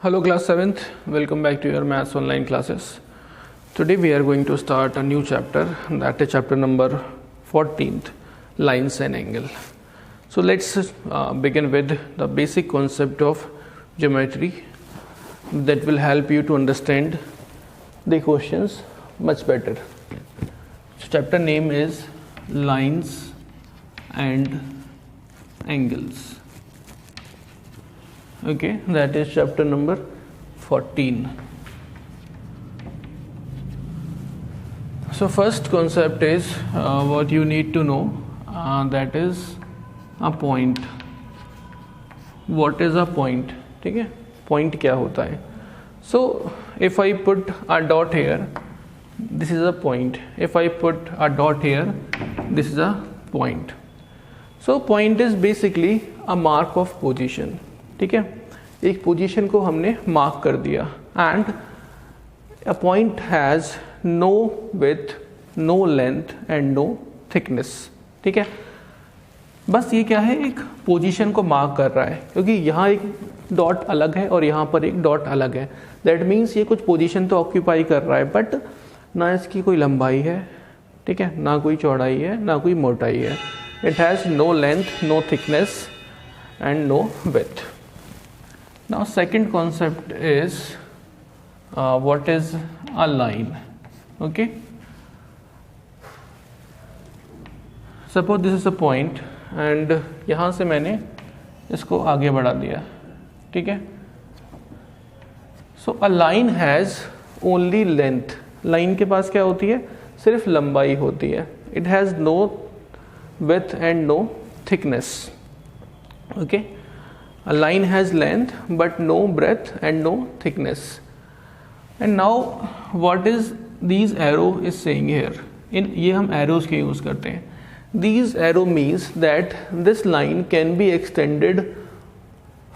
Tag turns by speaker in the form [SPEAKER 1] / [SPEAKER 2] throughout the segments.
[SPEAKER 1] Hello class 7th, welcome back to your maths online classes. Today we are going to start a new chapter, that is chapter number 14th, lines and angle. So let's begin with the basic concept of geometry that will help you to understand the questions much better. So chapter name is lines and angles. Okay, that is chapter number 14. So first concept is what you need to know, that is a point. What is a point? ठीक है, point क्या होता है? So if I put a dot here, this is a point. If I put a dot here, this is a point. So point is basically a mark of position. ठीक है, एक position को हमने mark कर दिया and a point has no width, no length and no thickness. ठीक है, बस ये क्या है, एक पोजीशन को मार्क कर रहा है, क्योंकि यहाँ एक डॉट अलग है और यहाँ पर एक डॉट अलग है. दैट मीन्स ये कुछ पोजीशन तो ऑक्यूपाई कर रहा है, बट ना इसकी कोई लंबाई है, ठीक है, ना कोई चौड़ाई है, ना कोई मोटाई है. It has no length, no thickness and no width. Now second concept is what is a line. Okay, suppose this is a point and यहाँ से मैंने इसको आगे बढ़ा दिया. ठीक है, so a line has only length. Line के पास क्या होती है, सिर्फ लंबाई होती है. It has no width and no thickness. Okay, a line has length but no breadth and no thickness. And now what is these arrow is saying here, in ये हम arrows के use करते हैं. These arrow means that this line can be extended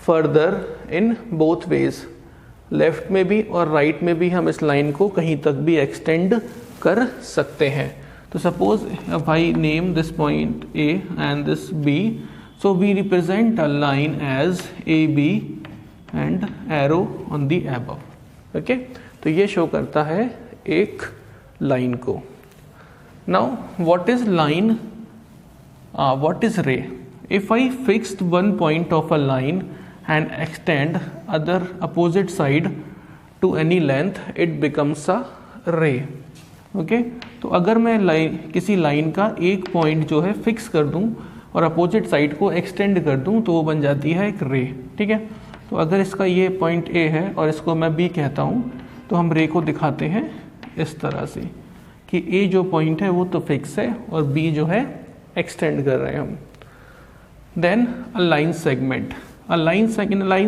[SPEAKER 1] further in both ways. Left में भी और right में भी हम इस लाइन को कहीं तक भी एक्सटेंड कर सकते हैं. तो suppose if I name this point A and this B, so we represent a line as AB and arrow on the above. Okay, तो ये शो करता है एक लाइन को. Now what is line? What is ray? If I fixed one point of a line and extend other opposite side to any length, it becomes a ray. Okay, तो अगर मैं किसी लाइन का एक पॉइंट जो है fix कर दूं और अपोजिट साइड को एक्सटेंड कर दूं तो वो बन जाती है एक रे. ठीक है, तो अगर इसका ये पॉइंट ए है और इसको मैं बी कहता हूं, तो हम रे को दिखाते हैं इस तरह से कि ए जो पॉइंट है वो तो फिक्स है और बी जो है एक्सटेंड कर रहे हैं हम. Then a line segment. A line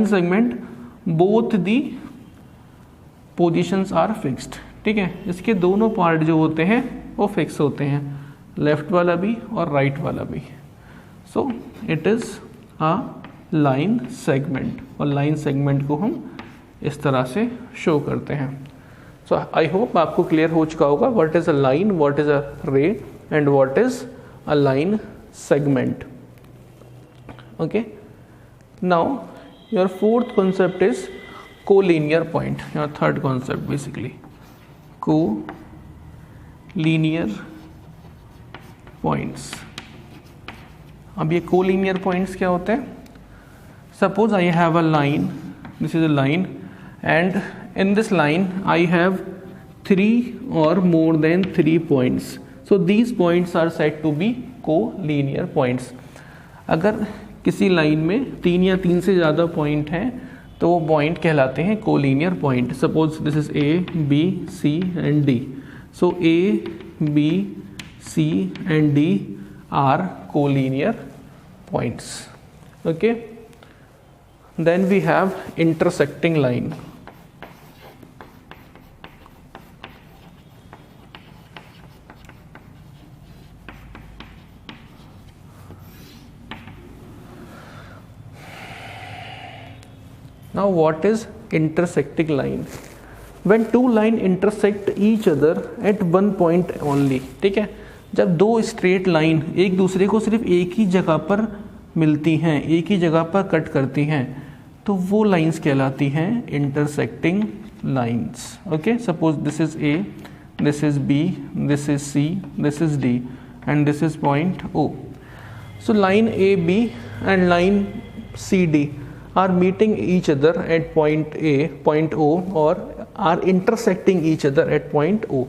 [SPEAKER 1] segment both the positions are fixed. ठीक है, इसके दोनों पार्ट जो होते हैं वो फिक्स होते हैं, लेफ्ट वाला भी और राइट वाला भी. So it is a line segment, और लाइन सेगमेंट को हम इस तरह से शो करते हैं. सो आई होप आपको क्लियर हो चुका होगा what is a line, what is a ray and what is a line segment. Okay, now your fourth concept is collinear point. Your third concept basically collinear points. अब ये collinear points क्या होते हैं? Suppose I have a line, this is a line and in this line I have 3 or more than 3 points. So these points are said to be collinear points. अगर किसी line में 3 या 3 से ज़्यादा point हैं तो वो पॉइंट कहलाते हैं collinear point. Suppose this is A, B, C and D. So A, B, C and D are collinear points. Okay, then we have intersecting line. Now what is intersecting line? When two line intersect each other at one point only. ठीक है, जब दो straight line एक दूसरे को सिर्फ एक ही जगह पर मिलती हैं, एक ही जगह पर कट करती हैं, तो वो लाइंस कहलाती हैं intersecting lines. Okay, suppose this is A, this is B, this is C, this is D and this is point O. So line A B and line C D are meeting each other at point A, point O, or are intersecting each other at point O.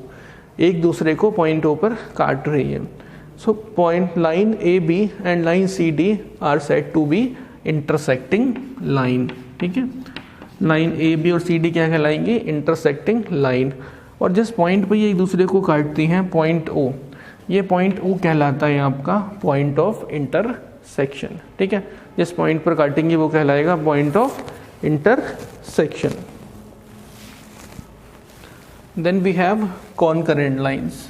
[SPEAKER 1] एक दूसरे को point O पर काट रही है। So point line AB and line CD are said to be intersecting line। ठीक है, line AB और CD क्या कहलाएंगी? intersecting line। और जिस पॉइंट पर ये एक दूसरे को काटती हैं, पॉइंट O, ये पॉइंट O कहलाता है आपका पॉइंट ऑफ इंटरसेक्शन। ठीक है, जिस पॉइंट पर काटेंगे वो कहलाएगा point of intersection. Then we have concurrent lines.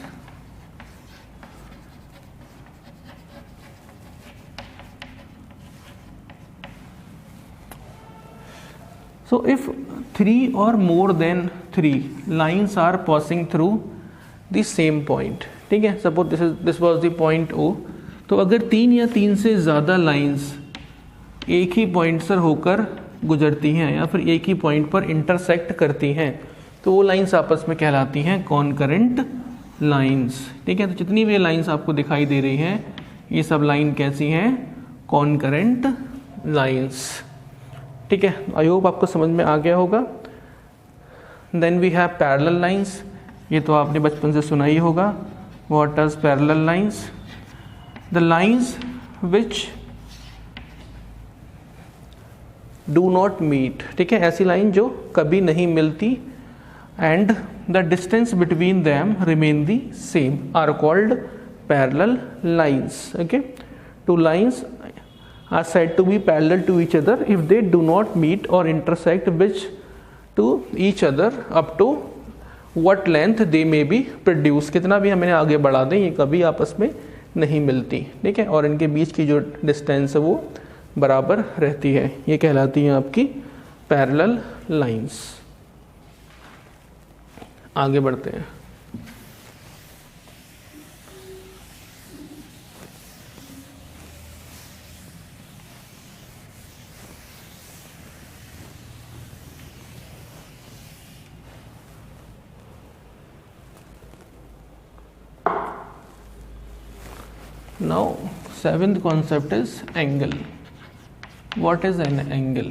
[SPEAKER 1] So if 3 or more than 3 lines are passing through the same point, ठीक है, suppose this was the point O, तो अगर 3 या 3 से ज़्यादा लाइंस एक ही पॉइंट से होकर गुजरती हैं या फिर एक ही पॉइंट पर इंटरसेक्ट करती हैं, तो वो लाइंस आपस में कहलाती हैं कॉनकरेंट लाइंस। ठीक है, तो जितनी भी लाइंस आपको दिखाई दे रही हैं, ये सब लाइन कैसी हैं? कॉनकरेंट लाइंस। ठीक है, आई होप आपको समझ में आ गया होगा। Then we have parallel lines. ये तो आपने बचपन से सुना ही होगा। What is parallel lines? The lines which do not meet. ठीक है, ऐसी लाइन जो कभी नहीं मिलती and the distance between them remain the same are called parallel lines. Okay, two lines are said to be parallel to each other if they do not meet or intersect which to each other up to what length they may be produce। कितना भी हमें आगे बढ़ा दें, ये कभी आपस में नहीं मिलती। ठीक है, और इनके बीच की जो डिस्टेंस है वो बराबर रहती है। ये कहलाती हैं आपकी पैरेलल लाइंस। आगे बढ़ते हैं। Now, seventh concept is angle. What is an angle?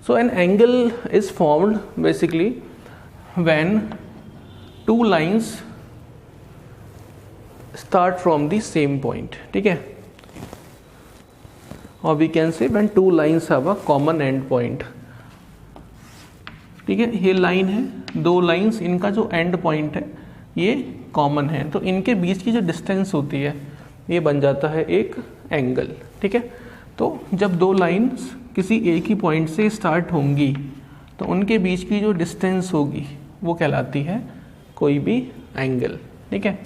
[SPEAKER 1] So an angle is formed basically when two lines start from the same point. ठीक है, or we can say when two lines have a common end point. ठीक है, ये line है, दो lines, इनका जो and point है ये कॉमन है, तो इनके बीच की जो डिस्टेंस होती है ये बन जाता है एक एंगल। ठीक है, तो जब दो लाइंस किसी एक ही पॉइंट से स्टार्ट होंगी तो उनके बीच की जो डिस्टेंस होगी वो कहलाती है कोई भी एंगल। ठीक है,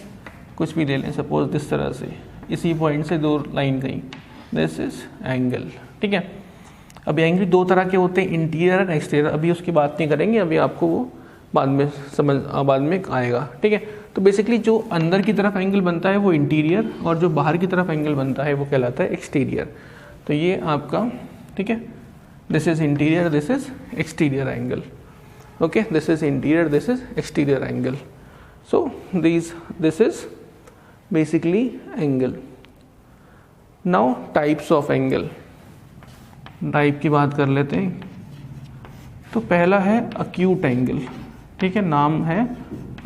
[SPEAKER 1] कुछ भी ले लें, सपोज दिस तरह से इसी पॉइंट से दो लाइन गई, दिस इज एंगल। ठीक है, अब एंगल दो तरह के होते हैं, इंटीरियर एंड एक्सटीरियर। अभी उसकी बात नहीं करेंगे, अभी आपको वो बाद में आएगा। ठीक है, तो बेसिकली जो अंदर की तरफ एंगल बनता है वो इंटीरियर, और जो बाहर की तरफ एंगल बनता है वो कहलाता है एक्सटीरियर। तो ये आपका, ठीक है, this is interior, this is exterior angle. Okay, this is interior, this is exterior angle. So this is basically angle. Now types of angle, type की बात कर लेते हैं। तो पहला है अक्यूट एंगल। ठीक है, नाम है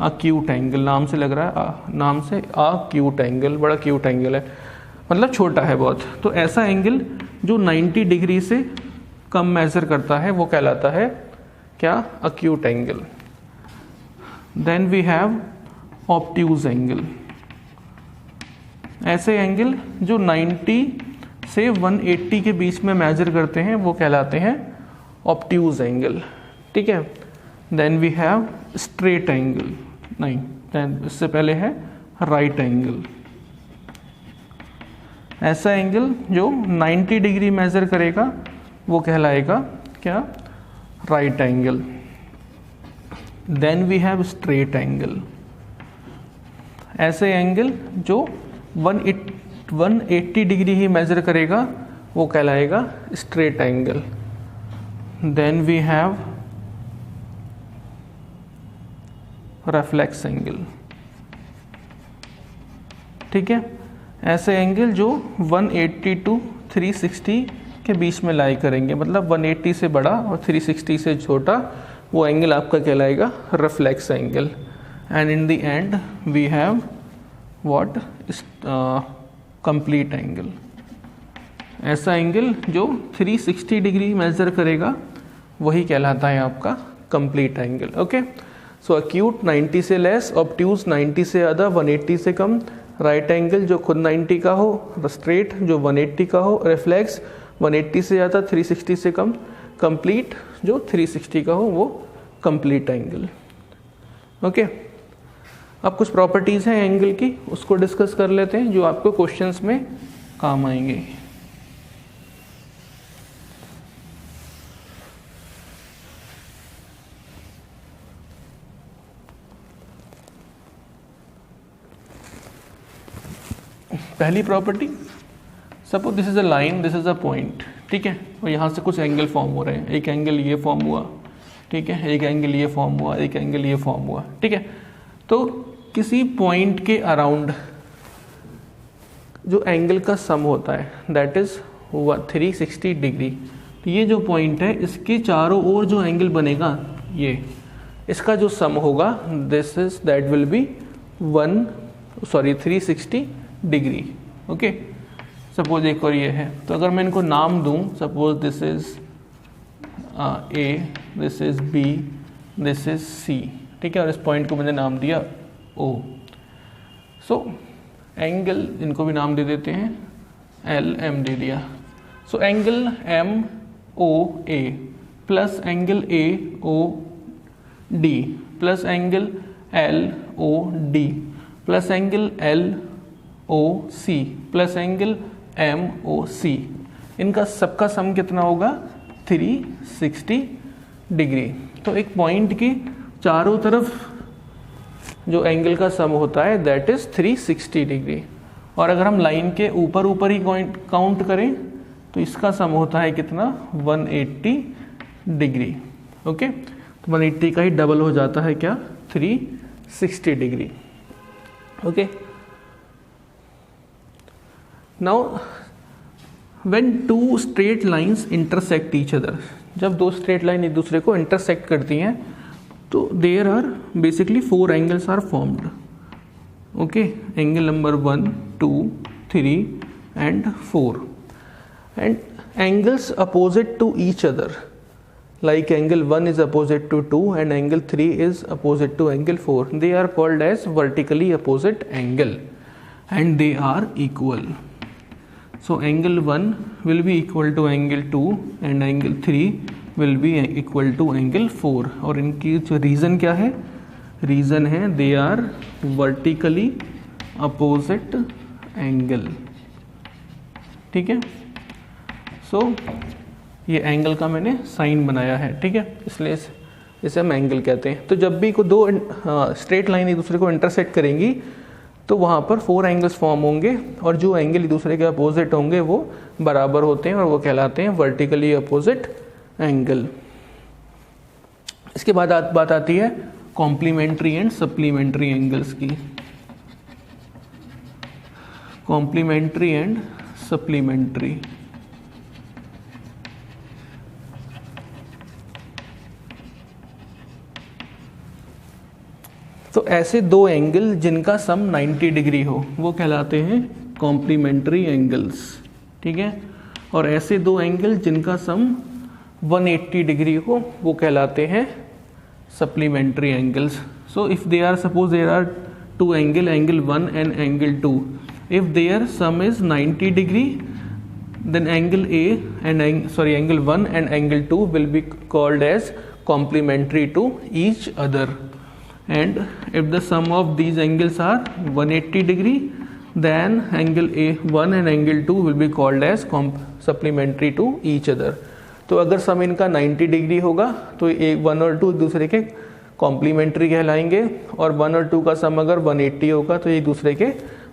[SPEAKER 1] अक्यूट एंगल, नाम से लग रहा है, नाम से अक्यूट एंगल, बड़ा क्यूट एंगल है, मतलब छोटा है बहुत। तो ऐसा एंगल जो 90 डिग्री से कम मेजर करता है वो कहलाता है क्या? Acute angle. Then we have obtuse angle. ऐसे एंगल जो 90 से 180 के बीच में मेजर करते हैं वो कहलाते हैं ऑब्ट्यूज एंगल। ठीक है, then we have straight angle, नहीं, देन इससे पहले है राइट एंगल। ऐसा एंगल जो 90 डिग्री मेजर करेगा वो कहलाएगा क्या? Right angle. Then we have straight angle. ऐसे एंगल जो 180 डिग्री ही मेजर करेगा वो कहलाएगा straight angle. Then we have reflex angle. ठीक है, ऐसे एंगल जो 180 टू 360 के बीच में लाई करेंगे, मतलब 180 से बड़ा और 360 से छोटा, वो एंगल आपका कहलाएगा reflex angle. And in the end we have what, complete angle. ऐसा एंगल जो 360 डिग्री मेजर करेगा वही कहलाता है आपका complete angle. Okay, so acute 90 से लेस, ऑब्ट्यूज 90 से ज़्यादा, 180 से कम, राइट एंगल जो खुद 90 का हो, स्ट्रेट जो 180 का हो, रिफ्लेक्स 180 से ज़्यादा 360 से कम, कंप्लीट जो 360 का हो वो कंप्लीट एंगल। ओके, अब कुछ प्रॉपर्टीज़ हैं एंगल की, उसको डिस्कस कर लेते हैं जो आपको क्वेश्चंस में काम आएंगे। पहली property, suppose this is a line, this is a point. ठीक है, और यहाँ से कुछ एंगल फॉर्म हो रहे हैं, एक एंगल ये फॉर्म हुआ, ठीक है, एक एंगल ये फॉर्म हुआ, एक एंगल ये फॉर्म हुआ। ठीक है, तो किसी पॉइंट के अराउंड जो एंगल का सम होता है दैट इज 360 डिग्री। तो ये जो पॉइंट है इसके चारों ओर जो एंगल बनेगा, ये इसका जो सम होगा that will be 360 degree. Okay, suppose एक और ये है, तो अगर मैं इनको नाम दूं, suppose this is A, this is B, this is C. ठीक है, और इस पॉइंट को मैंने नाम दिया ओ। सो एंगल, इनको भी नाम दे देते हैं, एल एम दे दिया। So angle M O A plus angle A O D plus angle L O D plus angle L O C plus angle M O C, इनका सबका सम कितना होगा 360 डिग्री। तो एक पॉइंट की चारों तरफ जो एंगल का सम होता है दैट इज 360 डिग्री। और अगर हम लाइन के ऊपर ऊपर ही काउंट करें तो इसका सम होता है कितना 180 डिग्री। ओके, तो 180 का ही डबल हो जाता है क्या 360 degree. Okay, now when two straight lines intersect each other, जब दो स्ट्रेट लाइन एक दूसरे को इंटरसेक्ट करती हैं तो there are basically 4 angles are formed. Okay, angle number 1, 2, 3 and 4, and angles opposite to each other, like angle 1 is opposite to 2 and angle 3 is opposite to angle 4. They are called as vertically opposite angle and they are equal. So angle 1 will be equal to angle 2 and angle 3 will be equal to angle 4. और इनकी जो reason क्या है, reason है they are vertically opposite angle. ठीक है, so ये angle का मैंने साइन बनाया है। ठीक है, इसलिए इसे हम एंगल कहते हैं। तो जब भी को दो स्ट्रेट लाइन एक दूसरे को इंटरसेक्ट करेंगी तो वहाँ पर 4 एंगल्स फॉर्म होंगे और जो एंगल एक दूसरे के अपोजिट होंगे वो बराबर होते हैं और वो कहलाते हैं वर्टिकली अपोजिट एंगल। इसके बाद बात आती है कॉम्प्लीमेंट्री एंड सप्लीमेंट्री एंगल्स की। कॉम्प्लीमेंट्री एंड सप्लीमेंट्री, तो ऐसे दो एंगल जिनका सम 90 डिग्री हो वो कहलाते हैं कॉम्प्लीमेंट्री एंगल्स। ठीक है, और ऐसे दो एंगल जिनका सम 180 डिग्री हो वो कहलाते हैं supplementary angles. So if they are, suppose there are 2 angle, angle 1 and angle 2, if their sum is 90 degree then angle A and angle 1 and angle 2 will be called as complementary to each other, and if the sum of these angles are 180 degree then angle A1 and angle 2 will be called as supplementary to each other. तो अगर सम इनका 90 degree होगा तो 1 और 2 एक दूसरे के complementary कहलाएंगे और 1 और 2 का सम अगर 180 होगा तो एक दूसरे के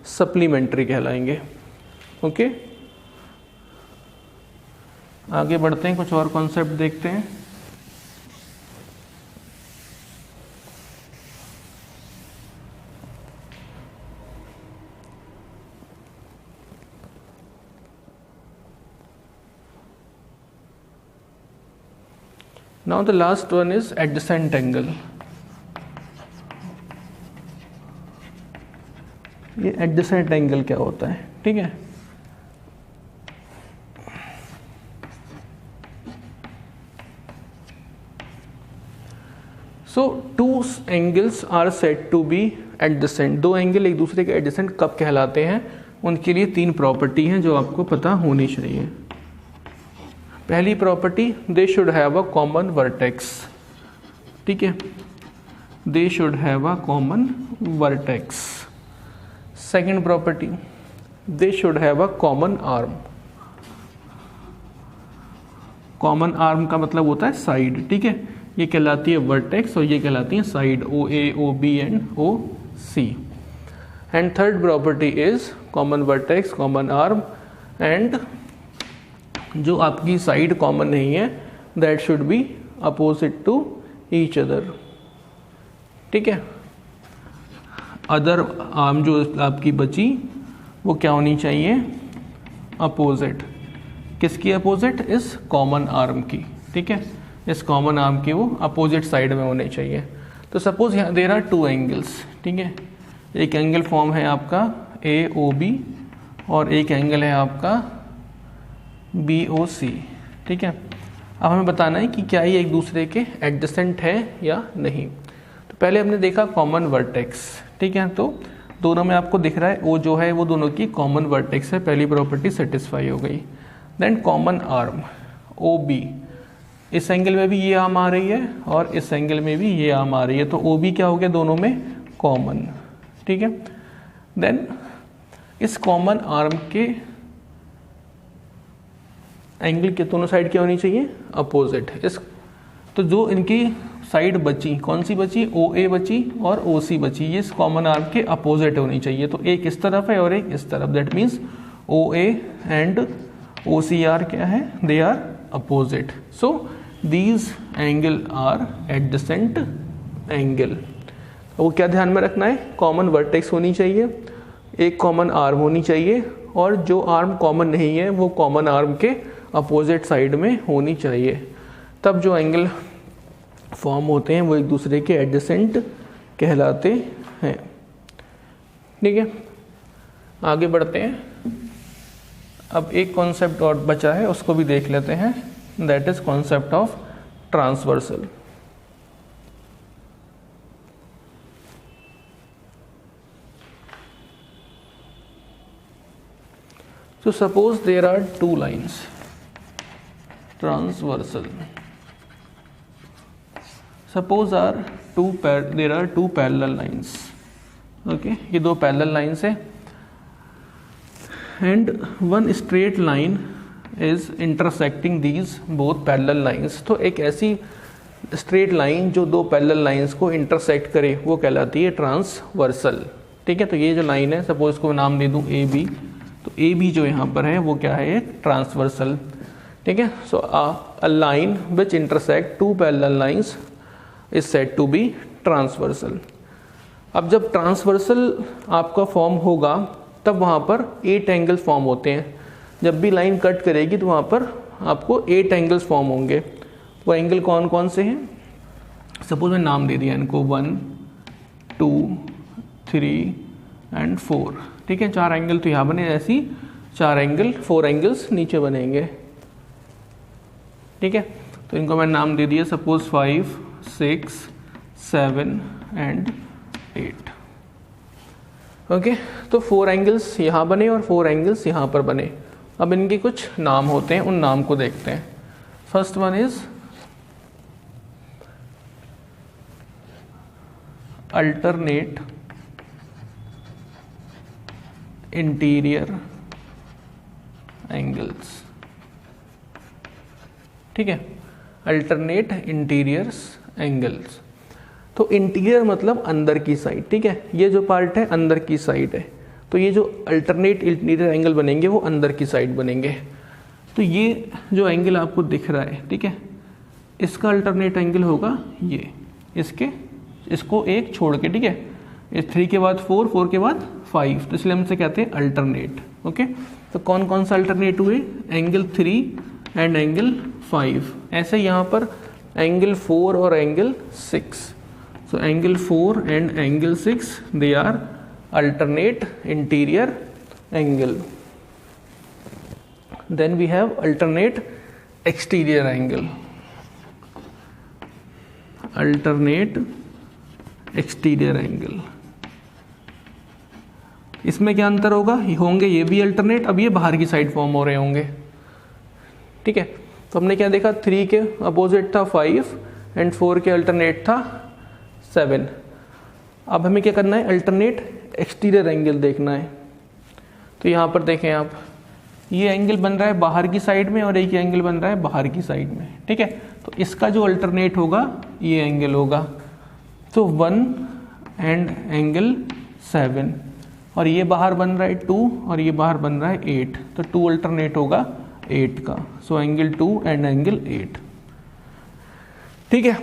[SPEAKER 1] सप्लीमेंट्री कहलाएंगे। ओके, आगे बढ़ते हैं, कुछ और कॉन्सेप्ट देखते हैं। Now the last one is adjacent angle. ये एडजेसेंट एंगल क्या होता है, ठीक है। So two angles are said to be adjacent. दो एंगल एक दूसरे के एडजेसेंट कब कहलाते हैं, उनके लिए तीन प्रॉपर्टी हैं जो आपको पता होनी चाहिए। पहली property, they should have a common vertex, ठीक है, they should have a common vertex. Second property, they should have a common arm. Common arm का मतलब होता है साइड, ठीक है, ये कहलाती है वर्टेक्स और ये कहलाती है side, O A, O B and O C. And third property is common vertex, common arm and जो आपकी साइड कॉमन नहीं है that should be opposite to each other, ठीक है। अदर आर्म जो आपकी बची वो क्या होनी चाहिए, अपोजिट। किसकी अपोजिट, इस कॉमन आर्म की, ठीक है, इस कॉमन आर्म की वो अपोजिट साइड में होने चाहिए। तो सपोज यहाँ देयर आर टू एंगल्स, ठीक है, एक एंगल फॉर्म है आपका ए ओ बी और एक एंगल है आपका बी ओ सी, ठीक है। अब हमें बताना है कि क्या ये एक दूसरे के एडजेसेंट है या नहीं। तो पहले हमने देखा कॉमन वर्टेक्स, ठीक है, तो दोनों में आपको दिख रहा है ओ जो है वो दोनों की कॉमन वर्टेक्स है, पहली प्रॉपर्टी सेटिस्फाई हो गई। Then common arm O B, इस एंगल में भी ये आर्म आ रही है और इस एंगल में भी ये आर्म आ रही है, तो ओ बी क्या हो गया, दोनों में कॉमन, ठीक है। देन इस कॉमन आर्म के एंगल के दोनों साइड क्या होनी चाहिए, अपोजिट। इस तो जो इनकी साइड बची, कौन सी बची, ओ ए बची और ओ सी बची, ये इस कॉमन आर्म के अपोजिट होनी चाहिए। तो एक इस तरफ है और एक इस तरफ, that means O A and O C are क्या है, they are opposite. So these angle are adjacent angle. वो क्या ध्यान में रखना है, कॉमन वर्टेक्स होनी चाहिए, एक कॉमन आर्म होनी चाहिए और जो आर्म कॉमन नहीं है वो कॉमन आर्म के अपोजिट साइड में होनी चाहिए, तब जो एंगल फॉर्म होते हैं वो एक दूसरे के एडजेसेंट कहलाते हैं, ठीक है। आगे बढ़ते हैं। अब एक कॉन्सेप्ट और बचा है उसको भी देख लेते हैं, that is concept of transversal. So suppose there are two lines, transversal. Suppose there are two parallel lines. Okay, ये दो parallel lines है and one straight line is intersecting these both parallel lines. तो एक ऐसी straight line जो दो parallel lines को intersect करे वो कहलाती है ट्रांसवर्सल, ठीक है। तो ये जो लाइन है, सपोज इसको नाम दे दूं ए बी, तो ए बी जो यहाँ पर है वो क्या है, एक ट्रांसवर्सल, ठीक है। So a line which intersect two parallel lines is said to be transversal. अब जब ट्रांसवर्सल आपका फॉर्म होगा तब वहाँ पर 8 एंगल्स फॉर्म होते हैं। जब भी लाइन कट करेगी तो वहाँ पर आपको 8 एंगल्स फॉर्म होंगे। वो एंगल कौन कौन से हैं, सपोज मैं नाम दे दिया इनको 1 2 3 एंड 4, ठीक है। 4 एंगल तो यहाँ बने, ऐसी 4 एंगल्स नीचे बनेंगे, ठीक है। तो इनको मैं नाम दे दिया सपोज 5 6 7 एंड 8, ओके। तो 4 एंगल्स यहाँ बने और 4 एंगल्स यहाँ पर बने। अब इनके कुछ नाम होते हैं, उन नाम को देखते हैं। First one is alternate interior angles, ठीक है, अल्टरनेट इंटीरियर्स एंगल्स। तो इंटीरियर मतलब अंदर की साइड, ठीक है, ये जो पार्ट है अंदर की साइड है, तो ये जो अल्टरनेट इंटीरियर एंगल बनेंगे वो अंदर की साइड बनेंगे। तो ये जो एंगल आपको दिख रहा है, ठीक है, इसका अल्टरनेट एंगल होगा ये, इसको एक छोड़ के, ठीक है, इस 3 के बाद 4, 4 के बाद 5, तो इसलिए हम इसे कहते हैं अल्टरनेट, ओके। तो कौन कौन सा अल्टरनेट हुए, एंगल 3 एंड एंगल 5। ऐसे यहाँ पर एंगल 4 और angle 6. So angle 4 and angle 6, they are alternate interior angle. Then we have alternate exterior angle. Alternate exterior angle. इसमें क्या अंतर होगा, ये होंगे ये भी अल्टरनेट, अब ये बाहर की साइड फॉर्म हो रहे होंगे. ठीक है, तो हमने क्या देखा, 3 के अपोजिट था 5 एंड 4 के अल्टरनेट था 7. अब हमें क्या करना है, अल्टरनेट एक्सटीरियर एंगल देखना है. तो यहाँ पर देखें आप, ये एंगल बन रहा है बाहर की साइड में और एक एंगल बन रहा है बाहर की साइड में. ठीक है, तो इसका जो अल्टरनेट होगा ये एंगल होगा. तो 1 एंड एंगल 7, और ये बाहर बन रहा है 2 और ये बाहर बन रहा है 8. तो 2 अल्टरनेट होगा 8 का. सो एंगल 2 एंड एंगल 8. ठीक है,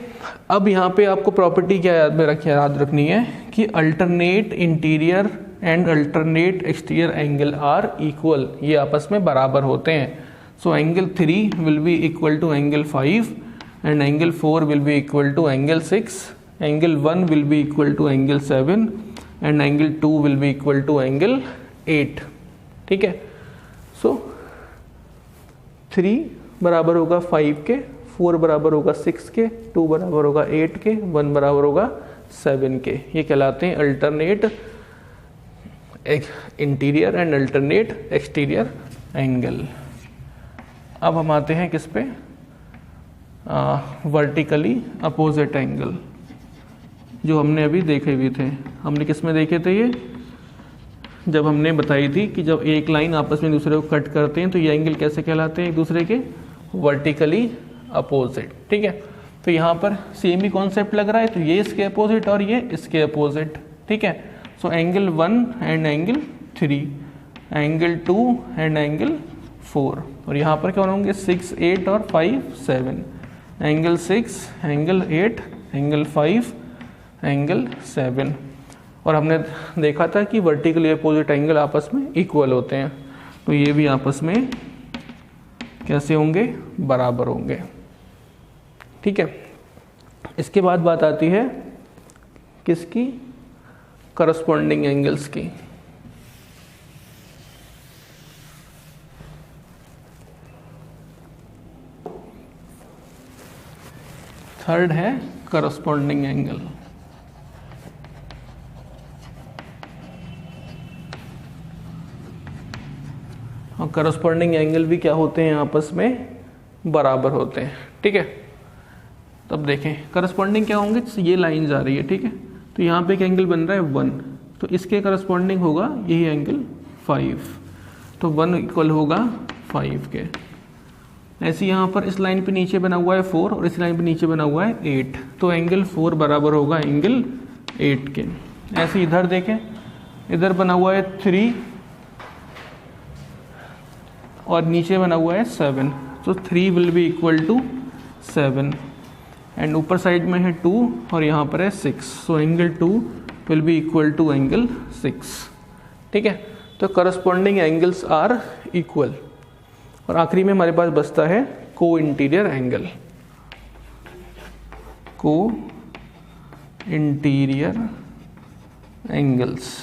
[SPEAKER 1] अब यहाँ पे आपको प्रॉपर्टी क्या याद रखनी है कि alternate interior and alternate exterior angle are equal, ये आपस में बराबर होते हैं. So angle 3 will be equal to angle 5 and angle 4 will be equal to angle 6. Angle 1 will be equal to angle 7 and angle 2 will be equal to angle 8. ठीक है, सो 3 बराबर होगा 5 के, 4 बराबर होगा 6 के, 2 बराबर होगा 8 के, 1 बराबर होगा 7 के. ये कहलाते हैं alternate interior and alternate exterior angle. अब हम आते हैं किस पे, वर्टिकली अपोजिट एंगल, जो हमने अभी देखे भी थे. हमने किस में देखे थे, ये जब हमने बताई थी कि जब एक लाइन आपस में दूसरे को कट करते हैं तो ये एंगल कैसे कहलाते हैं एक दूसरे के, वर्टिकली अपोजिट. ठीक है, तो यहाँ पर सेम ही कॉन्सेप्ट लग रहा है, तो ये इसके अपोजिट और ये इसके अपोजिट. ठीक है, so angle 1 and angle 3, angle 2 and angle 4, और यहाँ पर क्या होंगे 6, 8 और 5, 7. Angle 6, angle 8, angle 5, angle 7. और हमने देखा था कि वर्टिकली अपोजिट एंगल आपस में इक्वल होते हैं, तो ये भी आपस में कैसे होंगे, बराबर होंगे. ठीक है, इसके बाद बात आती है किसकी, करस्पॉन्डिंग एंगल्स की. थर्ड है करस्पॉन्डिंग एंगल. और करस्पॉन्डिंग एंगल भी क्या होते हैं, आपस में बराबर होते हैं. ठीक है, तब देखें करस्पॉन्डिंग क्या होंगे, ये लाइन जा रही है. ठीक है, तो यहाँ पे एक एंगल बन रहा है 1, तो इसके करस्पॉन्डिंग होगा यही एंगल 5, तो 1 इक्वल होगा 5 के. ऐसे यहाँ पर इस लाइन पे नीचे बना हुआ है 4 और इस लाइन पे नीचे बना हुआ है 8, तो एंगल 4 बराबर होगा एंगल 8 के. ऐसे इधर देखें, इधर बना हुआ है 3 और नीचे बना हुआ है 7, तो 3 will be equal to 7 and ऊपर साइड में है 2 और यहाँ पर है 6, so angle 2 will be equal to angle 6. ठीक है, तो करस्पॉन्डिंग एंगल्स आर इक्वल. और आखिरी में हमारे पास बचता है को इंटीरियर एंगल. को इंटीरियर एंगल्स,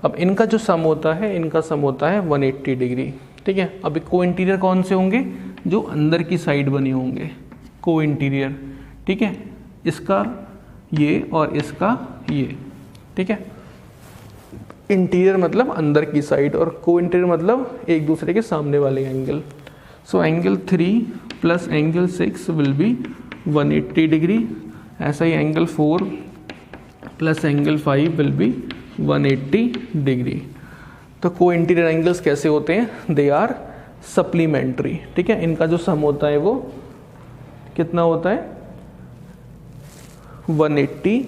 [SPEAKER 1] अब इनका जो सम होता है, इनका सम होता है 180 डिग्री. ठीक है, अब को इंटीरियर कौन से होंगे, जो अंदर की साइड बने होंगे, को इंटीरियर. ठीक है, इसका ये और इसका ये. ठीक है, इंटीरियर मतलब अंदर की साइड और को इंटीरियर मतलब एक दूसरे के सामने वाले angle. So angle 3 plus angle 6 will be 180 degree. ऐसा ही angle 4 plus angle 5 will be 180 degree. तो को इंटीरियर एंगल्स कैसे होते हैं, दे आर सप्लीमेंट्री. ठीक है, इनका जो सम होता है वो कितना होता है, 180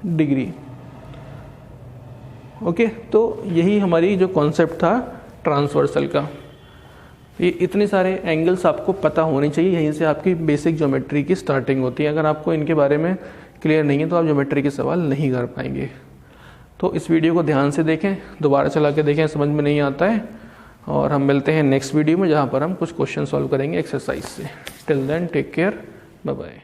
[SPEAKER 1] डिग्री. ओके, तो यही हमारी जो कॉन्सेप्ट था ट्रांसवर्सल का. ये इतने सारे एंगल्स आपको पता होने चाहिए, यहीं से आपकी बेसिक ज्योमेट्री की स्टार्टिंग होती है. अगर आपको इनके बारे में क्लियर नहीं है तो आप ज्योमेट्री के सवाल नहीं कर पाएंगे. तो इस वीडियो को ध्यान से देखें, दोबारा चला के देखें, समझ में नहीं आता है और हम मिलते हैं नेक्स्ट वीडियो में, जहाँ पर हम कुछ क्वेश्चन सॉल्व करेंगे एक्सरसाइज से। Till then take care, bye bye.